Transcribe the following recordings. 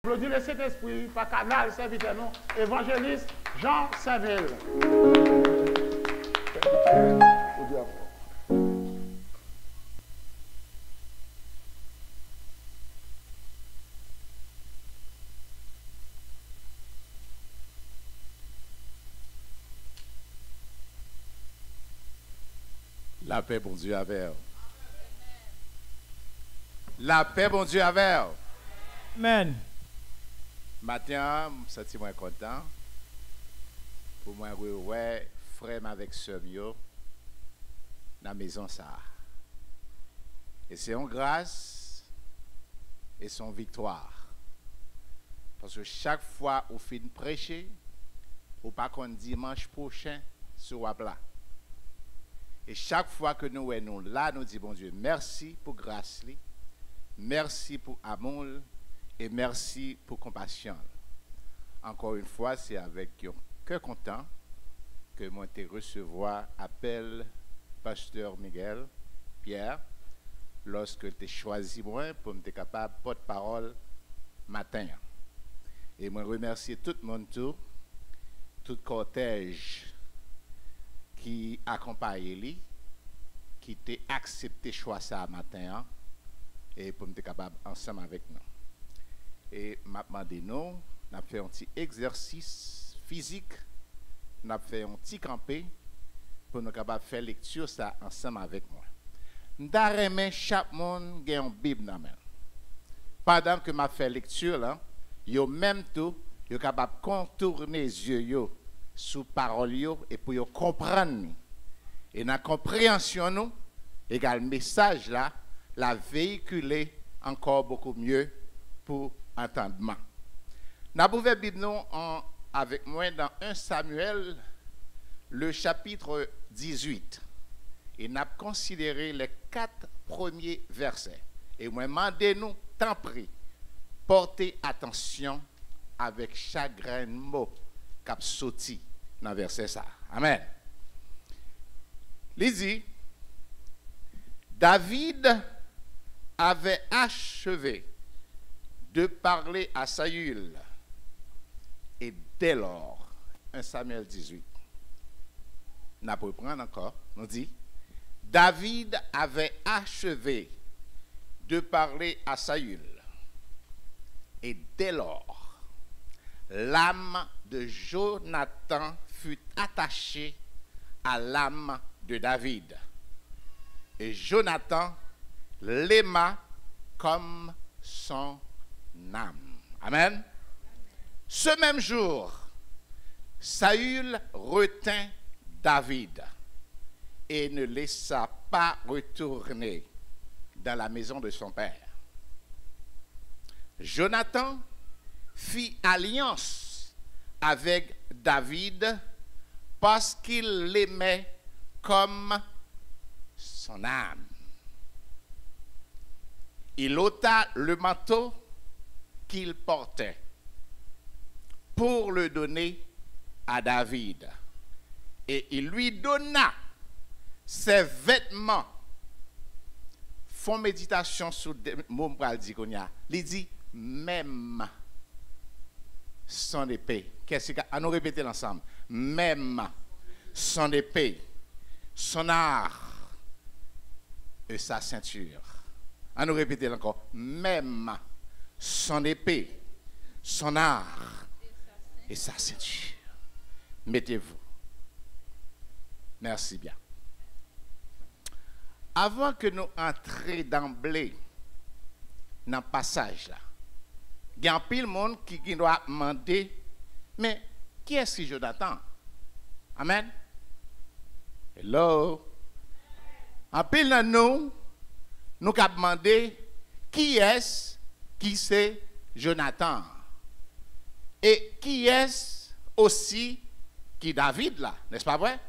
Applaudis le Saint-Esprit par canal serviteur nous, évangéliste Jean Saint-Ville. La paix, bon Dieu, avec. La paix, bon Dieu, avec. Amen. Matin, je me sens moins content. Pour moi, ouais, frère avec sœur, dans la maison, ça. Et c'est en grâce et son victoire. Parce que chaque fois où on fait prêcher, ou pas qu'on dimanche prochain, sur la plat. Et chaque fois que nous sommes là, nous disons, bon Dieu, merci pour grâce, merci pour amour et merci pour compassion. Encore une fois, c'est avec un cœur content que moi te recevoir appel pasteur Miguel Pierre lorsque tu as choisi moi pour me capable de porte-parole matin. Et moi remercier tout le monde tout cortège qui accompagne lui, qui t'a accepté choix ça matin et pour être capable ensemble avec nous. Et maintenant nous, n'a fait un petit exercice physique, n'a fait un petit campé pour nous capable faire lecture ça ensemble avec moi. N'darrême chaque monde a une Bible dans main. Pendant que m'a fait lecture là, yo même tout, yo capable contourner les yeux yo sous parole et pour comprendre et dans la compréhension nous égal message là la véhiculer encore beaucoup mieux pour entendement. N'a ouvert Bible nous avec moi dans 1 Samuel le chapitre 18 et n'a considéré les 4 premiers versets et moi demandez nous tant pris portez attention avec chagrin mot cap sorti dans verset ça. Amen. Il dit, David avait achevé de parler à Saül et dès lors, 1 Samuel 18, n'a pas prendre encore, nous dit, David avait achevé de parler à Saül et dès lors, l'âme de Jonathan fut attachée à l'âme de David. Et Jonathan l'aima comme son âme. Amen. Ce même jour, Saül retint David et ne laissa pas retourner dans la maison de son père. Jonathan fit alliance avec David parce qu'il l'aimait comme son âme. Il ôta le manteau qu'il portait pour le donner à David et il lui donna ses vêtements. Font méditation sur le mot il dit même son épée. Qu'est-ce que nous répéter ensemble? Même son épée, son art et sa ceinture. À nous répéter encore. Même son épée, son art et sa ceinture. Mettez-vous. Merci bien. Avant que nous entrions d'emblée dans le passage là, il y a un pile monde qui doit demander, mais qui est-ce que Jonathan? Amen. Hello. En pile dans nous avons demandé qui c'est Jonathan? Et qui est aussi qui David là, n'est-ce pas vrai?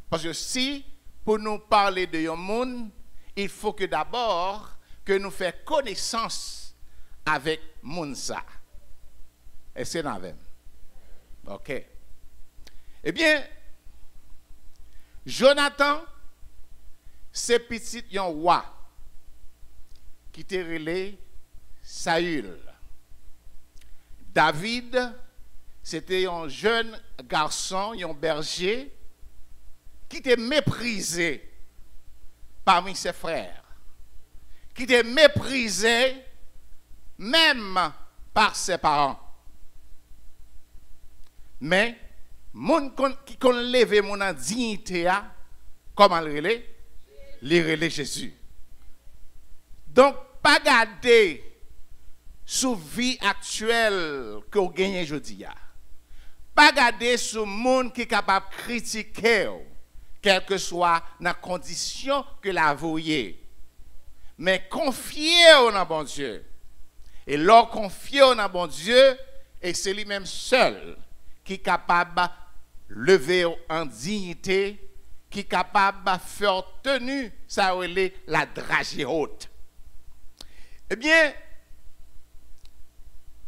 Parce que si pour nous parler de un monde, il faut que d'abord que nous fassions connaissance avec Mounsa. Et c'est dans même. OK. Eh bien, Jonathan, c'est petit yon roi qui te relé Saül. David, c'était un jeune garçon, un berger, qui était méprisé parmi ses frères, qui était méprisé même par ses parents. Mais, moun qui kon levé mon dignité, comment le relais? Le relais Jésus. Donc, pas garder sous vie actuelle que vous gagnez aujourd'hui. Pas garder sous monde qui est capable de critiquer, quelle que soit la condition que la voyez. Mais confiez en bon Dieu. Et leur confier en bon Dieu, et c'est lui-même seul qui est capable de lever en dignité, qui est capable de faire tenue, ça relève la dragée haute. Eh bien,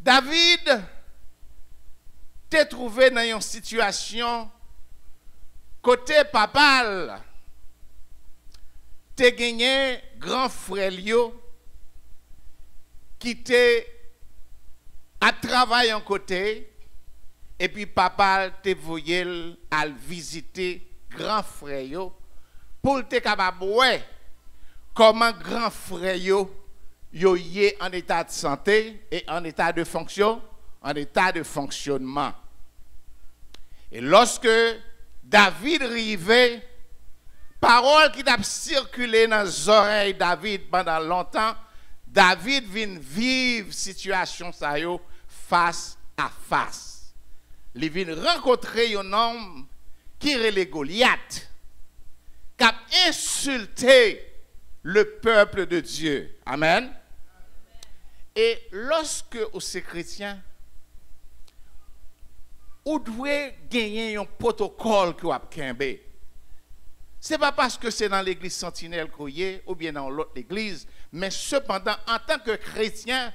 David t'es trouvé dans une situation côté papal, t'es gagné grand frère qui t'est à travailler en côté et puis papa t'es voyé à visiter grand frère pour te capable ouais comment grand frère yo y en état de santé et en état de fonction, en état de fonctionnement. Et lorsque David arrivait, parole qui a circulé dans les oreilles de David pendant longtemps, David vient vivre situation ça yo face à face. Il vient rencontrer un homme qui est Goliath, qui a insulté le peuple de Dieu. Amen. Et lorsque vous êtes chrétien, vous devez gagner un protocole que vous avez. Ce n'est pas parce que c'est dans l'église sentinelle qu'on y est, ou bien dans l'autre église, mais cependant, en tant que chrétien,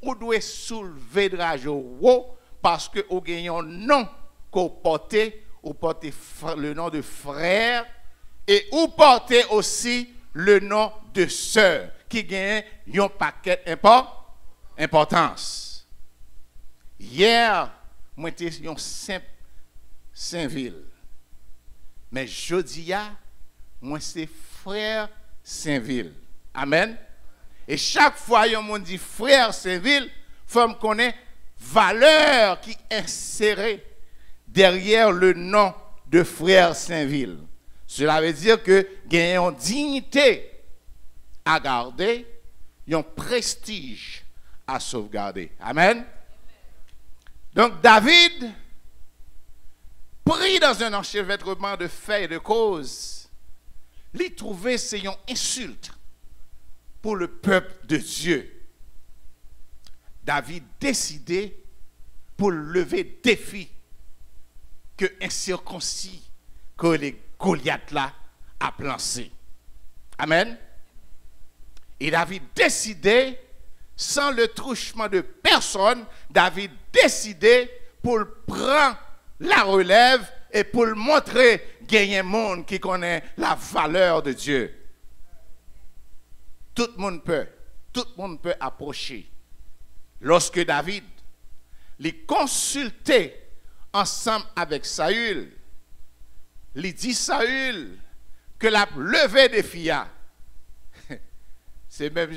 vous devez soulever de rage haut parce que vous gagnez un nom que vous portez le nom de frère, et vous portez aussi le nom de sœur, qui gagne un paquet importance. Hier, moi j'étais un simple Saint-Ville. Mais jeudi, moi c'est frère Saint-Ville. Amen. Et chaque fois que on dit frère Saint-Ville, il faut me connaître valeur qui est insérée derrière le nom de frère Saint-Ville. Cela veut dire que il y a une dignité à garder, un prestige à sauvegarder. Amen. Donc David, pris dans un enchevêtrement de faits et de causes, lui trouvait c'est une insulte pour le peuple de Dieu. David décidait pour lever défi que incirconcis que les Goliath là a lancé. Amen. Et David décidait, sans le truchement de personne, David décidait pour prendre la relève et pour montrer qu'il y a un monde qui connaît la valeur de Dieu. Tout le monde peut approcher. Lorsque David les consultait ensemble avec Saül, il dit Saül que la levée des filles, c'est même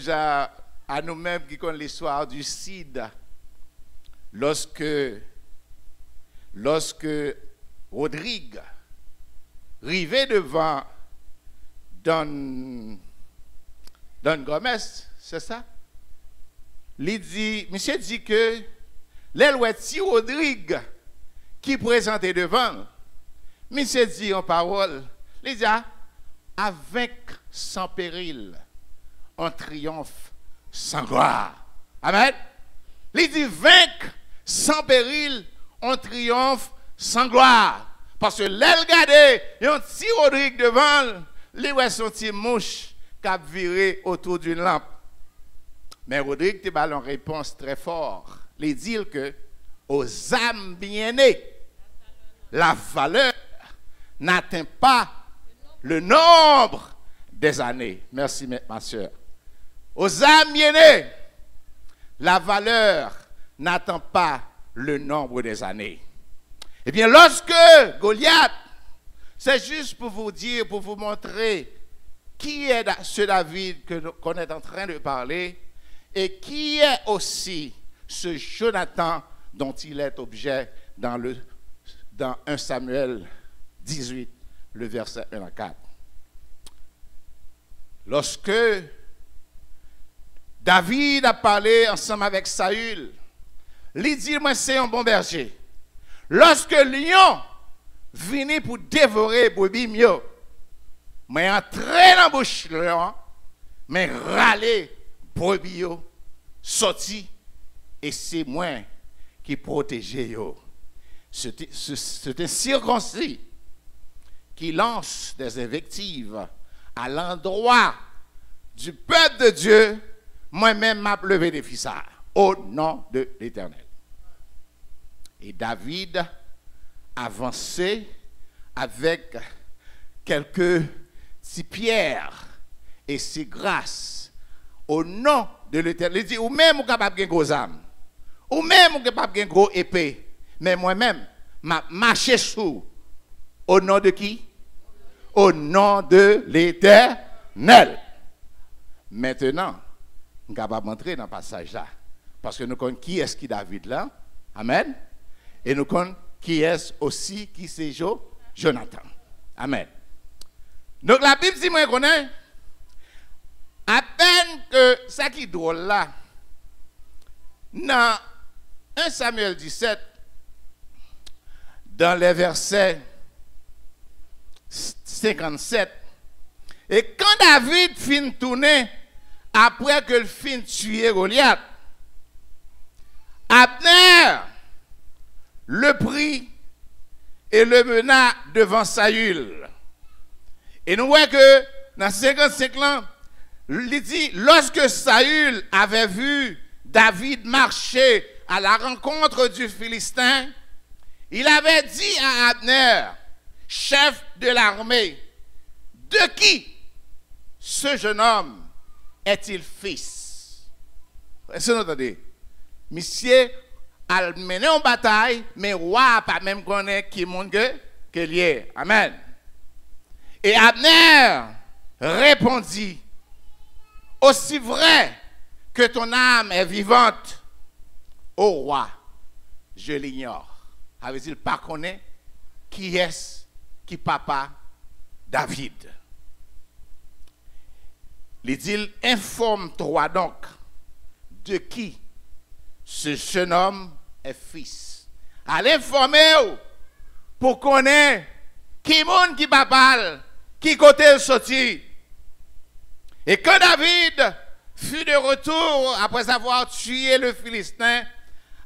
à nous-mêmes qui connaissons l'histoire du Cid. Lorsque Rodrigue arrivait devant Don Gomez, c'est ça? Monsieur dit que l'Elouetti Rodrigue qui présentait devant, monsieur dit en parole, il dit avec sans péril, on triomphe sans gloire. Amen. Il dit vaincre sans péril, on triomphe sans gloire. Parce que l'aile gardé, il y a un petit Rodrigue devant, il y a son petit mouche qui a viré autour d'une lampe. Mais Rodrigue te donne une réponse très forte. Il dit que aux âmes bien-nées, la valeur n'atteint pas le nombre des années. Merci ma soeur. Aux âmes bien-nées, la valeur n'atteint pas le nombre des années. Eh bien, lorsque Goliath, c'est juste pour vous dire, pour vous montrer qui est ce David qu'on est en train de parler et qui est aussi ce Jonathan dont il est objet dans 1 Samuel 18, le verset 1 à 4. Lorsque David a parlé ensemble avec Saül, il dit, moi c'est un bon berger. Lorsque lion vient pour dévorer brebis mieux, mais entrer dans la bouche lion, mais râler brebis sorti, et c'est moi qui protégeais yo. C'est un circoncis qui lance des invectives à l'endroit du peuple de Dieu. Moi-même m'a levé des fissards au nom de l'Éternel. Et David avançait avec quelques petites pierres et ses grâces au nom de l'Éternel. Il dit, ou même ou capable de gros âmes, ou même ou capable de gros épée, mais moi-même m'a marché sous. Au nom de qui? Au nom de l'Éternel. Maintenant, nous sommes capables d'entrer dans le passage là. Parce que nous connaissons qui est-ce qui David là. Amen. Et nous connaissons qui est aussi qui c'est Jonathan. Amen. Donc la Bible dit, moi, je connais. À peine que ça qui est drôle là, dans 1 Samuel 17, dans les versets 57, et quand David finit tourner, après que le fin tué Goliath, Abner le prit et le mena devant Saül. Et nous voyons que dans 55 ans, il dit, lorsque Saül avait vu David marcher à la rencontre du Philistin, il avait dit à Abner, chef de l'armée, de qui ce jeune homme est-il fils? Est-ce que vous entendez? Monsieur a mené en bataille, mais roi pas même connaît qui monde que lié. Amen. Et Abner répondit, aussi vrai que ton âme est vivante, ô roi, je l'ignore. Avait-il pas connaît qui est qui papa David? Il dit, informe-toi donc de qui ce jeune homme est fils. Allez informer pour connaître qui monde qui papa, qui côté il sorti. Et quand David fut de retour après avoir tué le Philistin,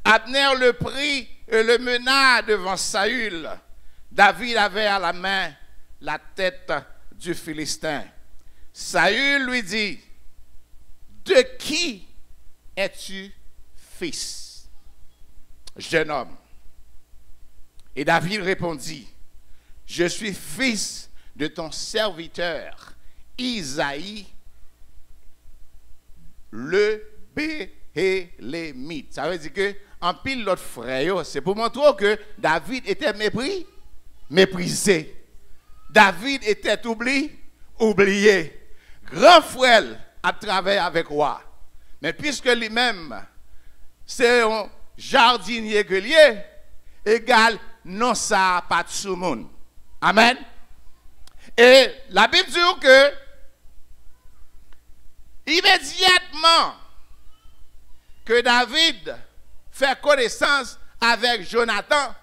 Abner le prit et le mena devant Saül. David avait à la main la tête du Philistin. Saül lui dit, de qui es-tu fils, jeune homme? Et David répondit, je suis fils de ton serviteur Isaïe le Béhélémite. Ça veut dire que en pile l'autre frère, c'est pour montrer que David était méprisé. David était oublié. Grand frère a travaillé avec roi. Mais puisque lui-même, c'est un jardinier que lié, égal, non ça pas de sous-monde. Amen. Et la Bible dit que immédiatement que David fait connaissance avec Jonathan,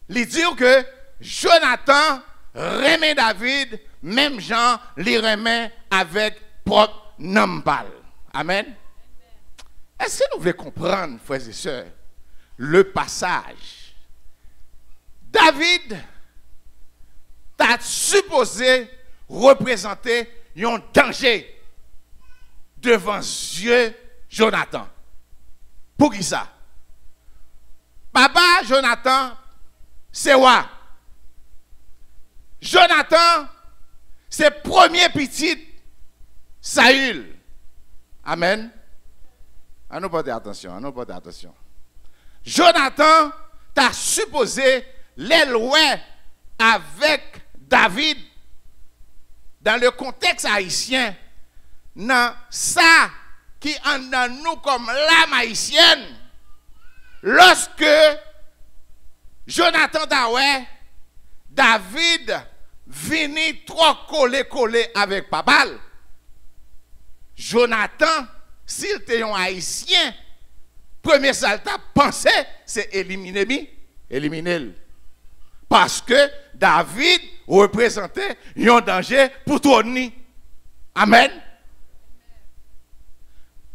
il dit que Jonathan remet David, même Jean les remet avec propre nombal. Amen. Est-ce que nous voulons comprendre, frères et sœurs, le passage? David t'a supposé représenter un danger devant Dieu Jonathan. Pour qui ça? Papa Jonathan, c'est roi. Jonathan, c'est premier petit Saül. Amen. À nous porter attention, Jonathan t'a supposé l'éloigner avec David dans le contexte haïtien, dans ça qui en dans nous comme l'âme haïtienne, lorsque Jonathan Dawé, David vini trop collé avec Pabal, Jonathan, s'il était un haïtien, premier salta pensé, c'est éliminer. Parce que David représentait un danger pour tout le monde. Amen.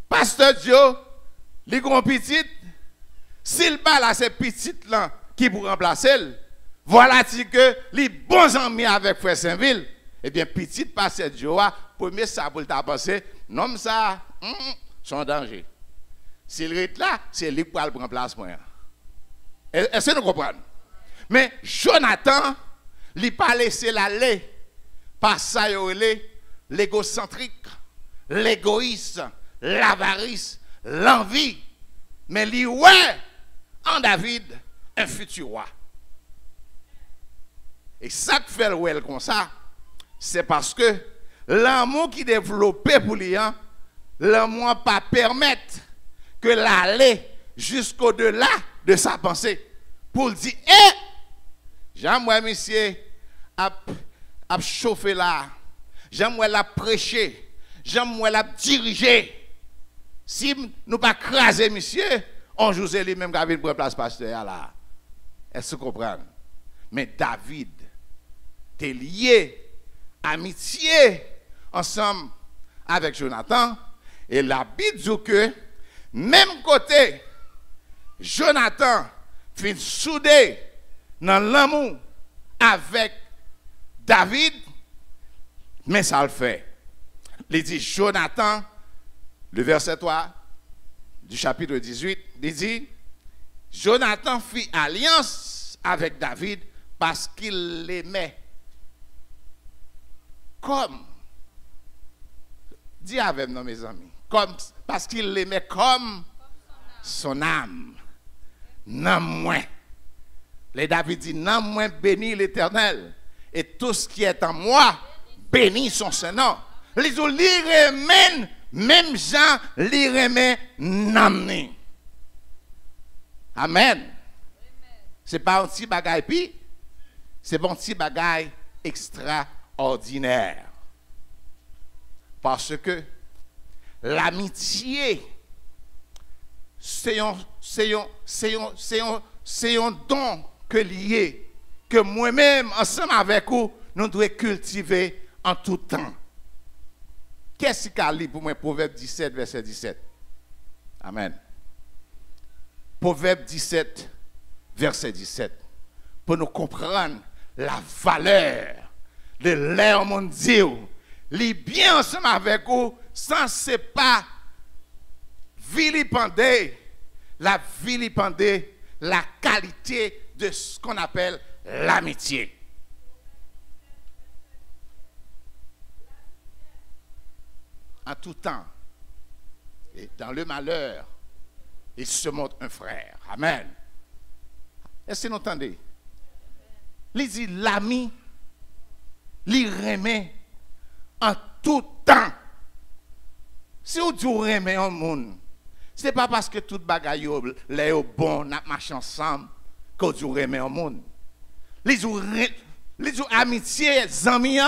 Pasteur Dieu, les grands petites, s'il bat là ces petites là qui pour remplacer, voilà que les bons amis avec Frère Saint-Ville, eh bien, petite pasteur Dieu, premier ça pour t'a pensé, non ça, son danger. S'il est là, c'est lui qui va le remplacer. Est-ce que nous comprenons? Mais Jonathan, il n'a pas laissé l'aller par ça, l'égocentrique, l'égoïsme, l'avarice, l'envie. Mais il ouais en David un futur roi. Et ça qui fait le well comme ça, c'est parce que l'amour qui développé pour lui, l'amour pas permettre que l'aller jusqu'au-delà de sa pensée. Pour dire, j'aimerais, monsieur, à chauffer là, j'aimerais la prêcher, j'aimerais la diriger. Si nous pas craser, monsieur, on joue lui-même qui avait une place pasteur là. Est-ce que vous comprenez? Mais David, t'es lié, amitié, ensemble avec Jonathan, et la Bible dit que, même côté, Jonathan fin soudé dans l'amour avec David, mais ça le fait. Il dit Jonathan, le verset 3 du chapitre 18, il dit Jonathan fit alliance avec David parce qu'il l'aimait comme, dis avec nous mes amis, comme, parce qu'il l'aimait comme son âme. Non moins. Les David dit, non moins béni l'Éternel. Et tout ce qui est en moi, béni son Seigneur. Les autres, remènent, même Jean, les remènent, n'amener. Amen. C'est pas un petit bagaille puis, c'est un petit bagaille extraordinaire. Parce que l'amitié, c'est un don que lié, que moi-même, ensemble avec vous, nous devons cultiver en tout temps. Qu'est-ce qu'il y a lu pour moi, Proverbe 17, verset 17? Amen. Proverbe 17, verset 17. Pour nous comprendre la valeur de l'air mondial. Li bien ensemble avec vous, sans c'est pas vilipender la qualité de ce qu'on appelle l'amitié. En tout temps et dans le malheur, il se montre un frère. Amen. Est-ce que vous entendez? Il dit l'ami, il remet en tout temps. Si vous dites remet un monde, ce n'est pas parce que tout bagaille est bon, nous marchons ensemble, que vous remet un monde. Les amitiés, les amis,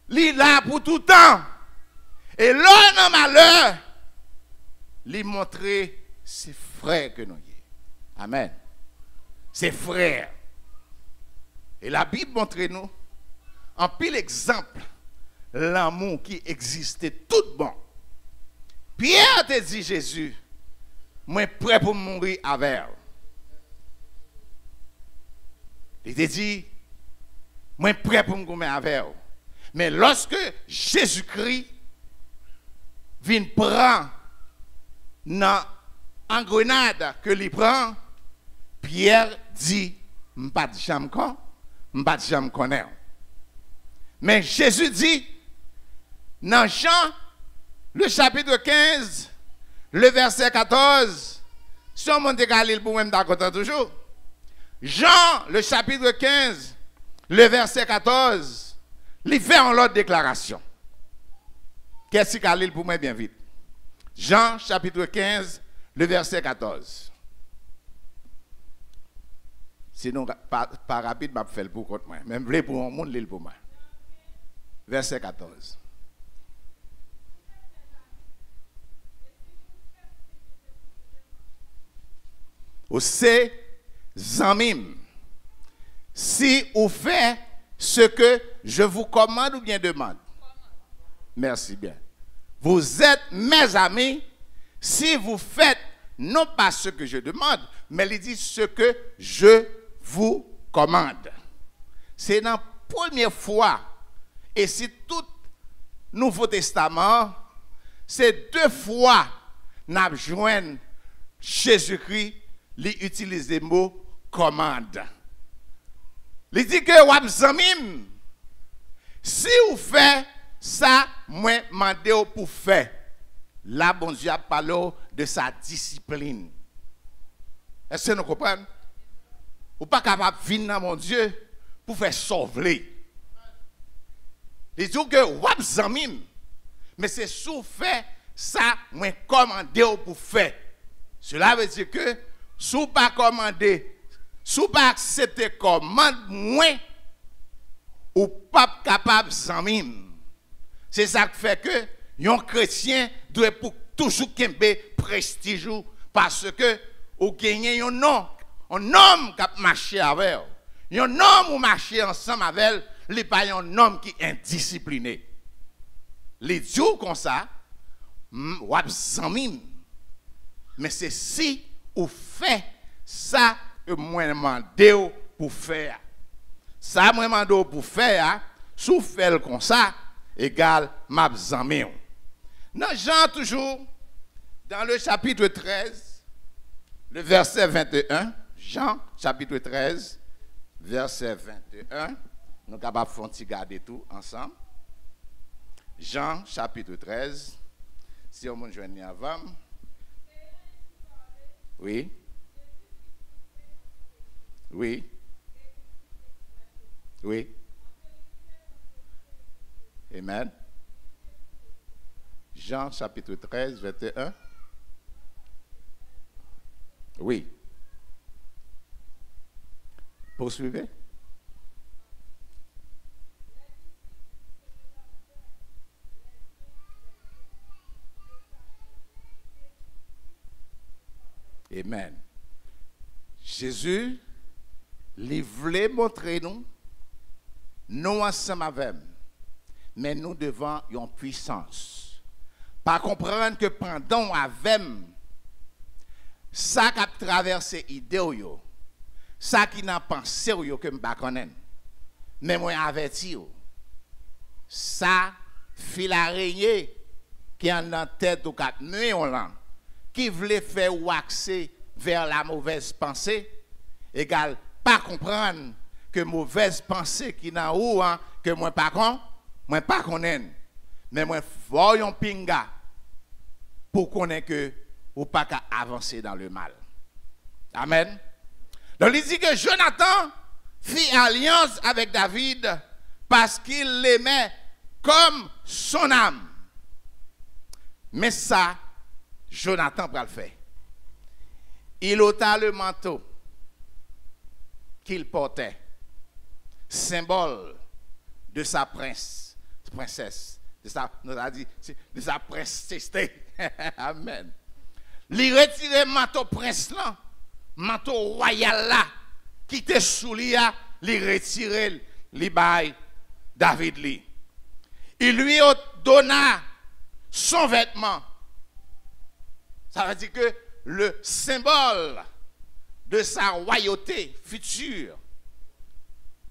ils sont là pour tout temps. Et là, dans le malheur, ils montrent ces frères que nous sommes. Amen. Ces frères. Et la Bible montre nous, en pile exemple, l'amour qui existait tout bon. Pierre te dit Jésus, moi prêt pour mourir avec. Il te dit, moi prêt pour mourir avec. Mais lorsque Jésus-Christ vient prendre dans engrenade que il prend, Pierre dit, je ne sais pas jamais quand, je ne sais pas jamais connaître. Mais Jésus dit, dans Jean, le chapitre 15, le verset 14, Si on monte à l'île pour même d'accord toujours. Jean, le chapitre 15, le verset 14, il fait en l'autre déclaration. Qu'est-ce qu'il y a pour moi bien vite? Jean, chapitre 15, le verset 14. Sinon, pas rapide, je vais faire pour contre moi. Même pour un monde, l'île pour moi. Verset 14. Ou c'est Zamim. Si vous faites ce que je vous commande ou bien demande. Merci bien. Vous êtes mes amis si vous faites non pas ce que je demande, mais il dit ce que je vous commande. C'est la première fois, et c'est tout Nouveau Testament, c'est 2 fois nous joignons Jésus-Christ, il utilise le mot commande. Il dit que wap zamim, si vous faites ça, moi mandé pour faire. Là, bon Dieu a parlé de sa discipline. Est-ce que nous comprenons? Ou pas capable de venir dans mon Dieu pour faire sauver. Il dit que wap zamim, mais c'est sous fait ça, moi commandé pour faire. Cela veut dire que sous pas commandé, sous pas accepter commande moins ou pas capable zamim. C'est ça qui fait que un chrétien doit pour toujours kembe prestige parce que ou gagner un nom, un homme qui marche avec, un homme ou marcher ensemble avec, il pas un homme qui est indiscipliné. Les dieux comme ça, wap zamim. Mais c'est si ou fait ça que moi demande pour faire. Ça moi demande pour faire, sous fait comme ça égal m'a zamim. Dans Jean toujours dans le chapitre 13 le verset 21, Jean chapitre 13 verset 21, nous capables de faire garder tout ensemble. Jean chapitre 13, si on me joigne avant. Oui. Oui. Oui. Amen. Jean chapitre 13, 21. Oui. Poursuivez. Amen. Jésus, il voulait montrer nous ensemble avec, mais nous devons une puissance. Pas comprendre que pendant avec ça qui a traversé l'idée, ça qui n'a pensé que je ne connais pas, mais moi averti, ça fil araignée qui est en tête ou quatre nuits qui voulait faire ou axer vers la mauvaise pensée, égal pas comprendre que mauvaise pensée qui n'a ou que moi pas connais, mais moi voyons pinga pour connaître que ou pas qu'à avancer dans le mal. Amen. Donc il dit que Jonathan fit alliance avec David parce qu'il l'aimait comme son âme. Mais ça, Jonathan va le faire. Il ôta le manteau qu'il portait, symbole de sa princesse, de sa princesse. Amen. Il retire le manteau prince là, manteau royal là, qui était sous lui, il retire le bail David li. Il lui donna son vêtement. Ça veut dire que le symbole de sa royauté future,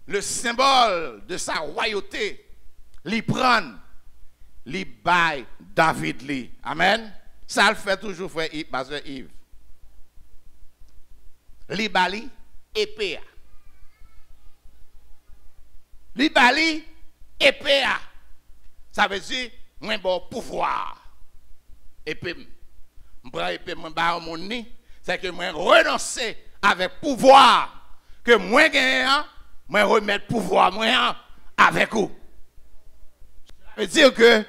le symbole de sa royauté, li prend, li bail David li. Amen. Ça le fait toujours, frère Yves, pasteur Yves. Li bali épée. Li bali épée. Ça veut dire, moi bon pouvoir. Épée. Je prends épée, je bats mon nez. c'est que moi renoncer avec pouvoir que moi gagne, moi remettre pouvoir moi avec vous. Ça veut dire que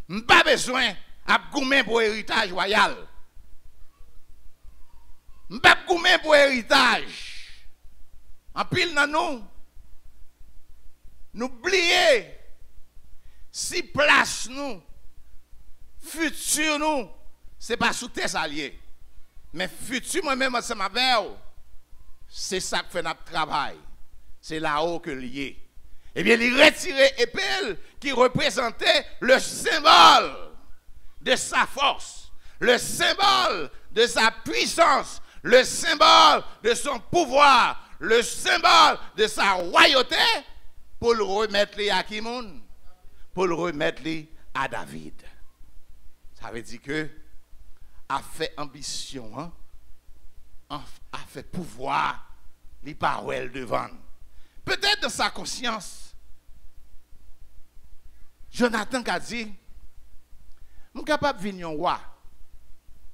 je n'ai pas besoin de goumer pour héritage royal. Je n'ai pas goumer pour héritage. En pile dans nous, n'oubliez si place nous, futur nous, ce n'est pas sous tes alliés. Mais futur moi-même, c'est ma veille. C'est ça que fait notre travail. C'est là-haut que lié. Eh bien, il retirait épée qui représentait le symbole de sa force, le symbole de sa puissance, le symbole de son pouvoir, le symbole de sa royauté, pour le remettre à Kimoun, pour le remettre à David. Ça veut dire que a fait ambition, hein? A fait pouvoir, les paroles devant. Peut-être dans sa conscience, Jonathan a dit, je suis capable de venir roi,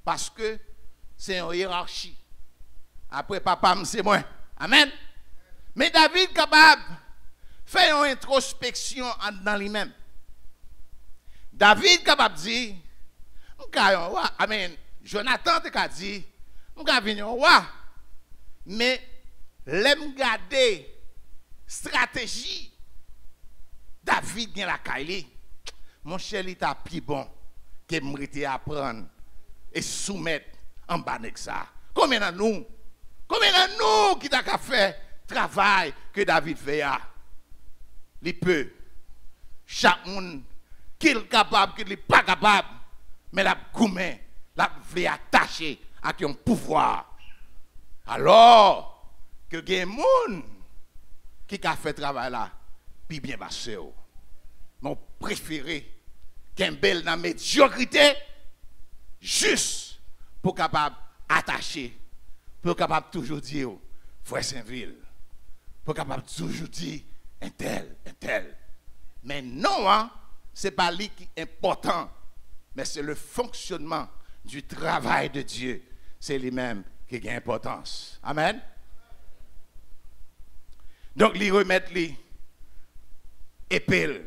parce que c'est une hiérarchie. Après papa, c'est moi. Amen. Mais David est capable de faire une introspection dans lui-même. David est capable de dire, amen. Jonathan a dit, je vais venir roi, mais l'aime garder stratégie. David vient la caille. Mon cher, il t'a plus bon que me apprendre et soumettre en bas de ça. Combien de nous qui t'a fait travail que David fait? Il peut. Chaque monde qu'il est capable, qu'il n'est pas capable, mais la gourmet, la veut attacher à un pouvoir. Alors que il y a des gens qui a fait travail là, puis bien passé. Mon préféré, qu'un bel dans la médiocrité, juste pour capable attacher, pour capable toujours dire, frère Saint-Ville, pour capable toujours dire, un tel. Mais non, hein, ce n'est pas lui qui est important, mais c'est le fonctionnement du travail de Dieu. C'est lui-même qui a importance. Amen. Donc, lui remettre lui épée,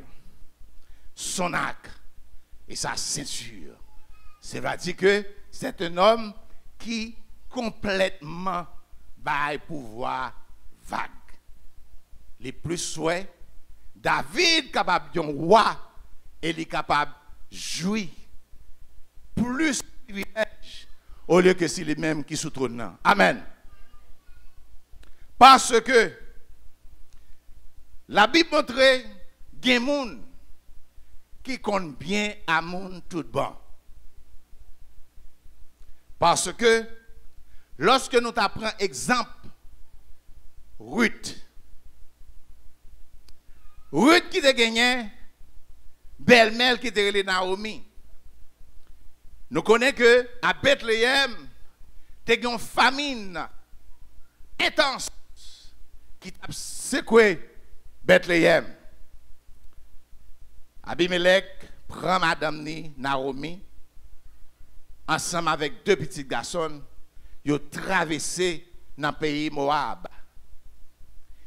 son arc et sa ceinture. Ça veut dire que c'est un homme qui complètement bail pouvoir vague. Les plus souhaits, David capable d'un roi et il est capable de jouir plus de privilèges au lieu que c'est lui-même qui sous trône. Amen. Parce que la Bible montre qu'il y a des gens qui comptent bien à monde tout bon. Parce que lorsque nous apprenons exemple, Ruth qui a gagné, belle-mère qui a Naomi. Nous connaissons que à Bethléem, il y a une famine intense qui a secoué Bethléem. Abimelech prend madame Naomi ensemble avec deux petits garçons, ils ont traversé dans le pays Moab.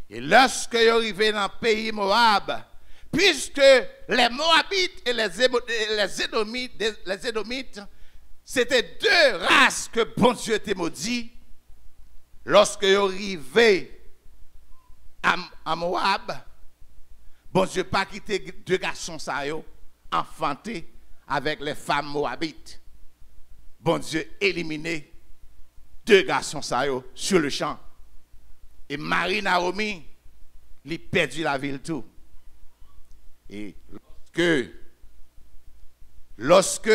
Et lorsque ils arrivent dans le pays Moab, puisque les Moabites et les Édomites, c'était deux races que bon Dieu t'a maudit, lorsque ils arrivent à Moab, bon Dieu pas quitté deux garçons enfantés avec les femmes moabites. Bon Dieu éliminé deux garçons sur le champ. Et Marie Naomi, il perdu la ville tout. Et lorsque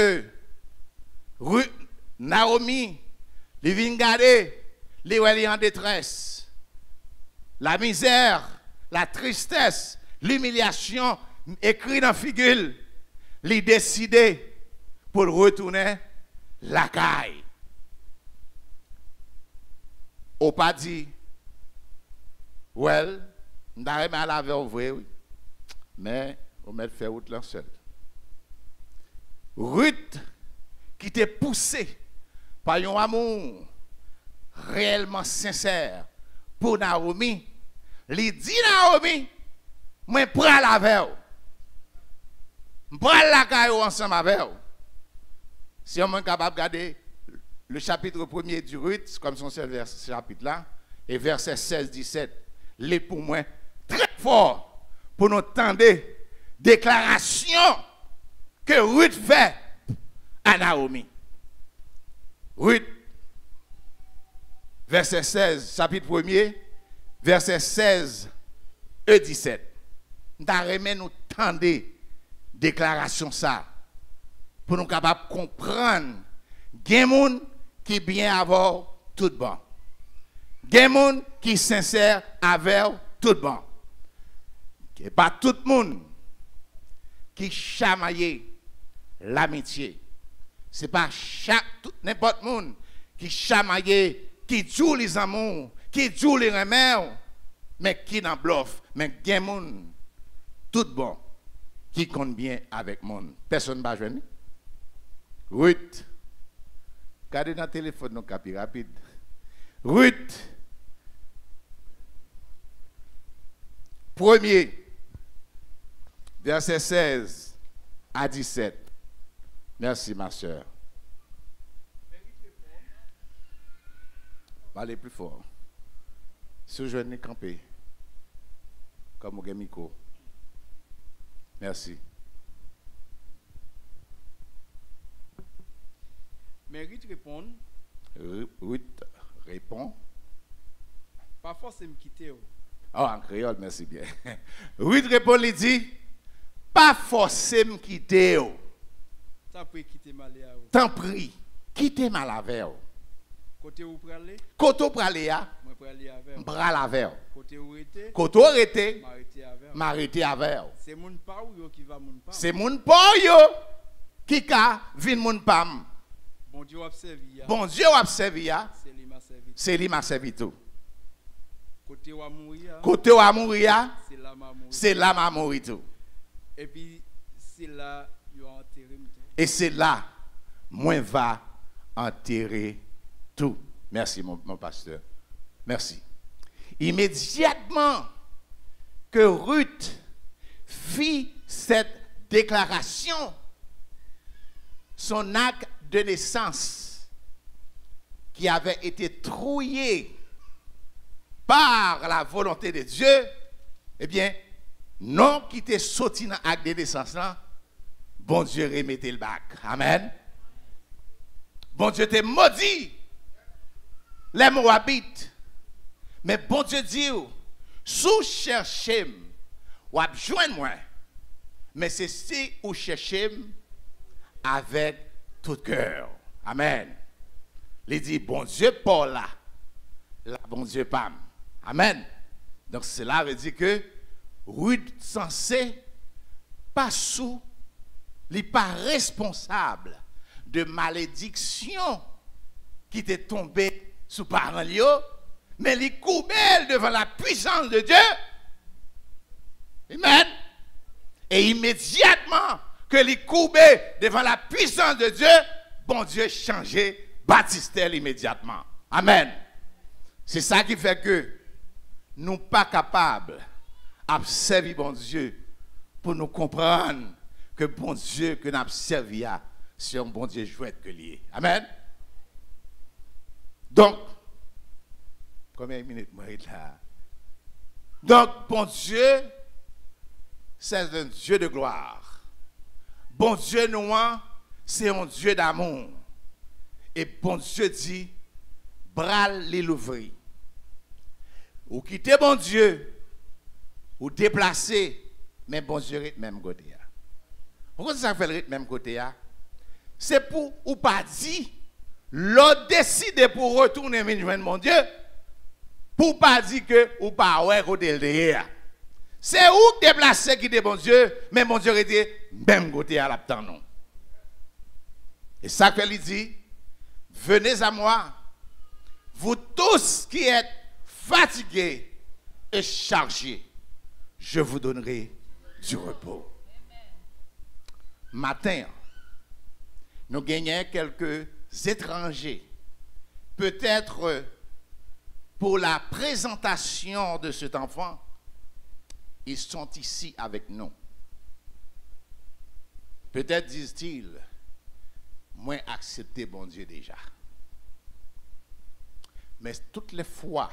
Naomi, il vient garder, il est en détresse. La misère, la tristesse, l'humiliation, écrit dans la figure, il décidé pour retourner la caille. Au pas dit, well, on a à la vrai, oui. Mais on met faire route là seul. Ruth qui t'est poussé par un amour réellement sincère pour Naomi, il dit Naomi, moi prends la veille. Prends la caillou ensemble avec vous. Si on est capable de regarder le chapitre 1er du Ruth, comme son seul chapitre là, et verset 16-17, il est pour moi très fort pour nous entendre déclaration que Ruth fait à Naomi. Ruth, verset 16, chapitre 1er, verset 16 et 17. Nous avons entendre déclaration ça pour nous capables de comprendre gen moun qui bien avoir tout bon. Gen moun qui sincère avec tout bon. Et pas tout le monde qui chamaille l'amitié. C'est pas n'importe monde qui chamaille, qui joue les amours, qui joue les remèdes, mais qui n'en bluffe. Mais gen moun tout bon qui compte bien avec monde. Personne ne va jouer. Ruth. Regardez dans le téléphone, non, capi rapide. Ruth. Premier. Verset 16 à 17. Merci, ma soeur. Parlez plus fort. Si je n'ai campé, comme au Miko. Merci. Mais Ruth répond. Ruth répond. Pas forcément quitter. Oh, en créole, merci bien. Ruth répond, il dit, pas forcément quitter. T'as pris quitter Maléa. T'en prie, quittez ma laver. Côté où pralé? Côté où pralé, moi pralé avec. Bras laver. Côté où était? Côté où arrêté, m'arrêter avec. avec. C'est mon pa ou yo qui va mon pa? C'est mon pa yo qui ka vin mon pam. Bon Dieu observe ya. Bon Dieu observe ya. C'est lui m'a servi. C'est lui m'a servi tout. Côté où mourir. Côté où mourir, c'est là m'a mourir. c'est là m'a mourir tout. Et puis c'est là yo enterré tout. Et c'est là moi va enterrer tout. Merci mon pasteur. Merci. Immédiatement que Ruth fit cette déclaration, son acte de naissance qui avait été trouillé par la volonté de Dieu, eh bien, non qui était sorti dans l'acte de naissance là, bon Dieu remettait le bac. Amen. Bon Dieu te maudit les Moabites. Mais bon Dieu dit, sous cherchez, ou joindre moi. Mais c'est si vous cherchez avec tout cœur. Amen. Il dit, bon Dieu pas là. Là, bon Dieu pas. Amen. Donc cela veut dire que Ruth censé pas sous, il n'est pas responsable de malédiction qui était tombée sous parents, mais il coupait devant la puissance de Dieu. Amen. Et immédiatement que il coupait devant la puissance de Dieu, bon Dieu changeait Baptistel immédiatement. Amen. C'est ça qui fait que nous ne sommes pas capables d'observer bon Dieu pour nous comprendre que bon Dieu que nous avons servi, c'est un bon Dieu jouet que lié. Amen. Donc, combien de minutes moi là? Donc, bon Dieu, c'est un Dieu de gloire. Bon Dieu, nous, c'est un Dieu d'amour. Et bon Dieu dit, bral les l'ouvrir. Ou quitter bon Dieu, ou déplacer, mais bon Dieu est même côté. Pourquoi ça fait le même côté? C'est pour ou pas dire, l'autre décide pour retourner vers mon Dieu, pour pas dire que ou pas ouais côté derrière. C'est où déplacer qui est bon Dieu, mais mon Dieu était même côté à l'abtemps non. Et ça que lui dit, venez à moi, vous tous qui êtes fatigués et chargés, je vous donnerai du repos. Matin, nous gagnons quelques étrangers, peut-être pour la présentation de cet enfant, ils sont ici avec nous. Peut-être disent-ils, moi accepté bon Dieu déjà. Mais toutes les fois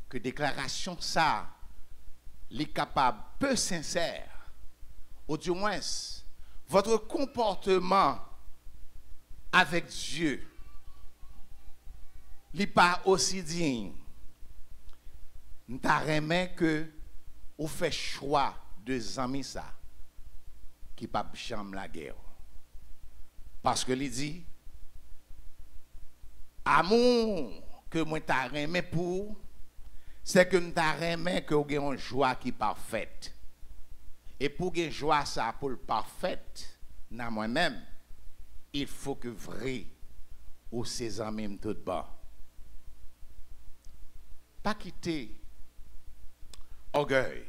que déclaration ça, les capables peu sincères, ou du moins votre comportement avec Dieu n'est pas aussi digne. Nous t'aimons que vous faites choix de amis ça qui pas jamais la guerre. Parce que il dit amour que moi t'aimons pour c'est que nous t'aimons que vous avez une joie qui est parfaite. Et pour que joie ça pour le parfaite dans moi-même, il faut que vrai ou ses amis tout bas. Pas quitter orgueil.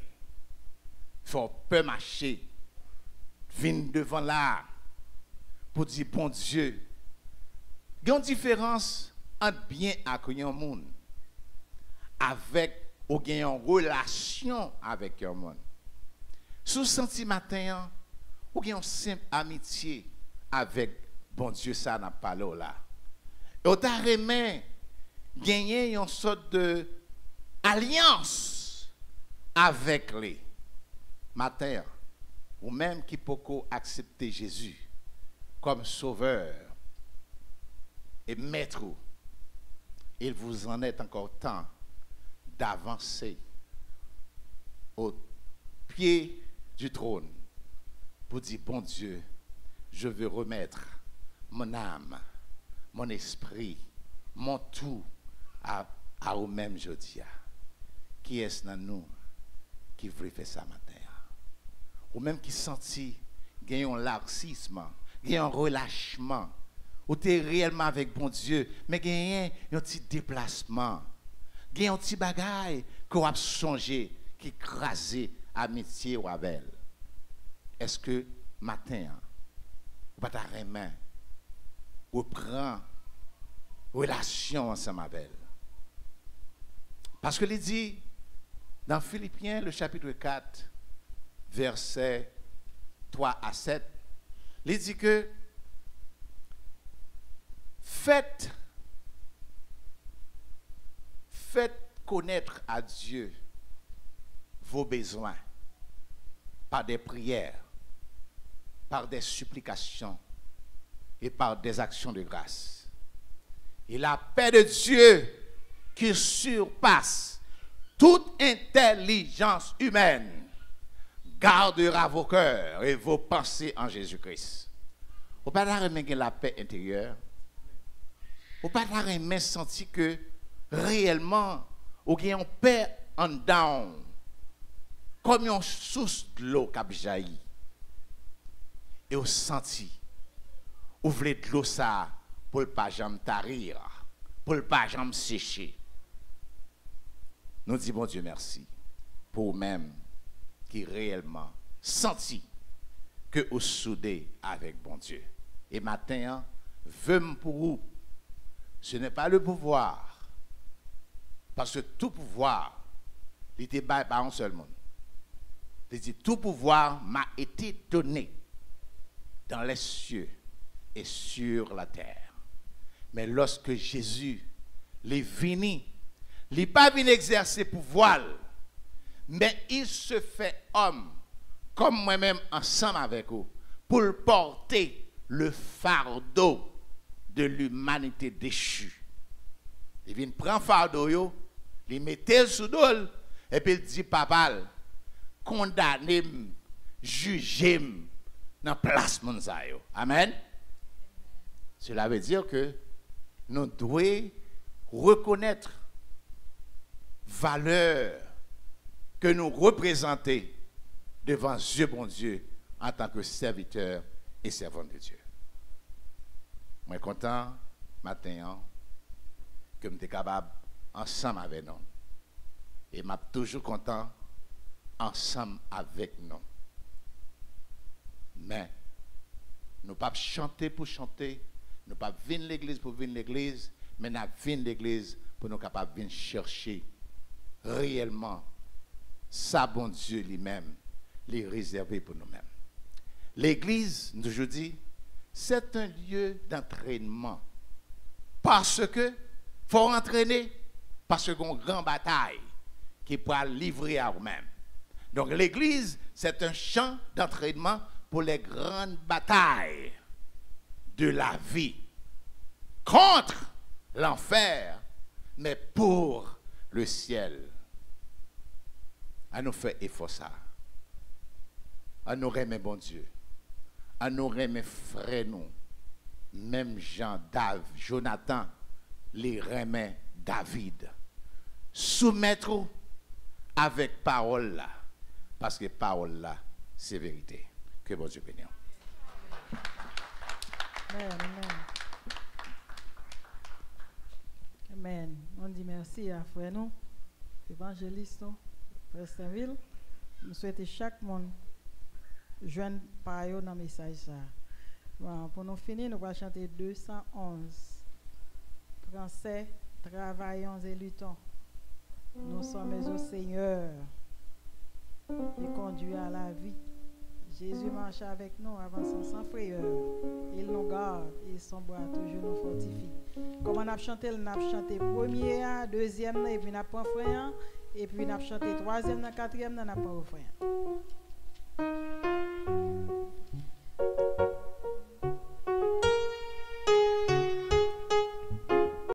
Faut peu marcher. Venir devant là pour dire bon Dieu. Il y a une différence entre bien accueillir un monde avec ou gagne une relation avec un monde. Sous senti matin, ou gagne une simple amitié avec bon Dieu ça n'a pas là. Et au remet gagner une sorte de alliance avec les matin ou même qui peut accepter Jésus comme sauveur et maître. Il vous en est encore temps d'avancer au pied du trône pour dire bon Dieu, je veux remettre mon âme, mon esprit, mon tout à vous-même jeudi. Qui est-ce dans nous qui veut faire ça matin? Ou même qui sentit qu'il y a un laxisme, qu'il y a un relâchement, ou tu es réellement avec bon Dieu, mais qu'il y a un petit déplacement, qu'il y a un petit bagage qu'on a songé, qui crase amitié ou avec. Est-ce que matin, ou pas ta main, ou prend relation ensemble avec elle? Parce que il dit dans Philippiens, le chapitre 4, versets 3 à 7, il dit que faites connaître à Dieu vos besoins par des prières, par des supplications et par des actions de grâce. Et la paix de Dieu qui surpasse toute intelligence humaine gardera vos cœurs et vos pensées en Jésus-Christ. Vous ne pouvez pas remettre la paix intérieure. Vous ne pouvez pas remettre sentir que réellement, vous avez une paix en down, comme une source de l'eau qui a jailli. Et vous sentez, vous voulez de l'eau ça pour ne pas jamais tarir, pour ne pas jamais sécher. Nous disons, bon Dieu, merci pour vous-même qui réellement senti que vous soudez avec bon Dieu. Et maintenant, veux pour vous, ce n'est pas le pouvoir, parce que tout pouvoir, il était par un seul monde. Il dit, tout pouvoir m'a été donné dans les cieux et sur la terre. Mais lorsque Jésus est venu, il n'est pas venu exercer pouvoir, mais il se fait homme, comme moi-même ensemble avec vous, pour porter le fardeau de l'humanité déchue. Il vient prendre fardeau, il mettait sous dos, et puis il dit, papa, condamnez-moi, jugez-moi dans la place de mon. Amen. Cela veut dire que nous devons reconnaître valeur que nous représentons devant Dieu bon Dieu en tant que serviteur et servant de Dieu. Je suis content matin que je suis capable ensemble avec nous. Et je suis toujours content ensemble avec nous. Mais nous ne pouvons pas chanter pour chanter, nous ne pouvons pas venir à l'église pour venir à l'église, mais nous venons l'église pour nous capables de venir chercher réellement ça, bon Dieu lui-même, les réserver pour nous-mêmes. L'église, nous je dis, c'est un lieu d'entraînement. Parce que faut entraîner, parce qu'on a une grande bataille qui peut livrer à vous-même. Donc l'église, c'est un champ d'entraînement pour les grandes batailles de la vie. Contre l'enfer, mais pour le ciel. À nous faire effort ça. À nous remettre bon Dieu. À nous remettre frère nous. Même Jean, Jonathan, les remet David. Soumettre avec parole là. Parce que parole là, c'est vérité. Que bon Dieu bénisse. Amen, amen. Amen. On dit merci à frère nous, évangéliste, frère Saint-Ville. Nous souhaitons chaque monde joindre par eux dans le message. Bon, pour nous finir, nous allons chanter 211. Français, travaillons et luttons. Nous sommes au Seigneur et conduit à la vie. Jésus marche avec nous, avançant sans frayeur. Il nous garde et son bras toujours nous fortifie. Comme on a chanté, on a chanté premier, deuxième, et puis on a pris refrain, et puis on a chanté troisième, quatrième, on a pris refrain.